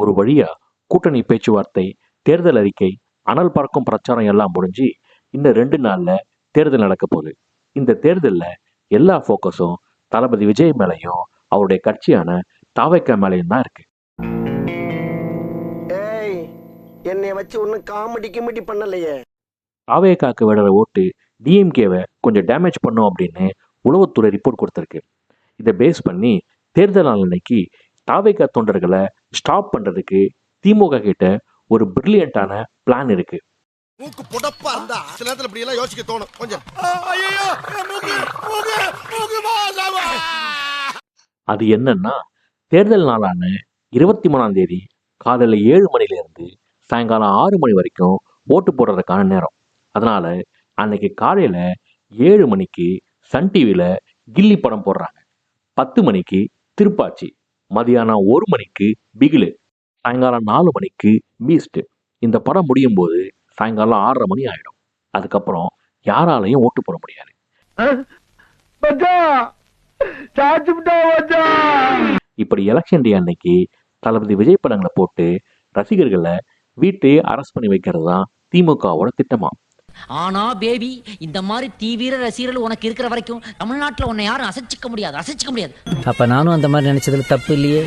ஒரு வழியா கூட்டணி பேச்சுவார்த்தை, தேர்தல் அறிக்கை, அனல் பறக்கும் பிரச்சாரம் எல்லாம் முடிஞ்சு இன்னும் 2 நாள்ல தேர்தல் நடக்க போகுது. இந்த தேர்தல்ல எல்லா ஃபோக்கஸும் தளபதி விஜய் மேலையும் அவருடைய கட்சியான தாவேக்கா மேலையும் தான் இருக்கு. என்னைய வச்சு ஒன்னும் காமெடி கிமெடி பண்ணலையே. தாவேக்காக்கு விடுற ஓட்டு டிஎம்கேவை கொஞ்சம் டேமேஜ் பண்ணும் அப்படின்னு உளவுத்துறை ரிப்போர்ட் கொடுத்துருக்கு. இதை பேஸ் பண்ணி தேர்தல் நாள் அன்னைக்கு தாவேக்கா தொண்டர்களை ஸ்டாப் பண்றதுக்கு திமுக கிட்ட ஒரு பிரில்லியண்டான பிளான் இருக்கு. மூக்கு புடப்பா இருந்தா சில நேரத்துல இப்படி எல்லாம் யோசிக்க தோணும் கொஞ்சம். அது என்னன்னா, தேர்தல் நாளான 23ஆம் தேதி காலையில் 7 மணிலேருந்து சாயங்காலம் 6 மணி வரைக்கும் ஓட்டு போடுறதுக்கான நேரம். அதனால அன்னைக்கு காலையில் 7 மணிக்கு சன் டிவியில் கில்லி படம் போடுறாங்க. 10 மணிக்கு திருப்பாச்சி, மதியானம் 1 மணிக்கு பிகிலு, சாயங்காலம் 4 மணிக்கு பீஸ்ட். இந்த படம் முடியும் போது சாயங்காலம் 6:30 மணி ஆயிடும். அதுக்கப்புறம் யாராலையும் ஓட்டு போட முடியாது. இப்படி எலெக்ஷன் டே அன்னைக்கு தளபதி விஜய் படங்களை போட்டு ரசிகர்களை வீட்டையே அரெஸ்ட் பண்ணி வைக்கிறது தான் திமுகவோட திட்டமா. ஆனா பேபி, இந்த மாதிரி தீவிர ரசிகர்கள் உனக்கு இருக்கிற வரைக்கும் தமிழ்நாட்டுல உன்னை யாரும் அசைச்சிக்க முடியாது. அப்ப நானும் அந்த மாதிரி நினைச்சதுல தப்பு இல்லையே.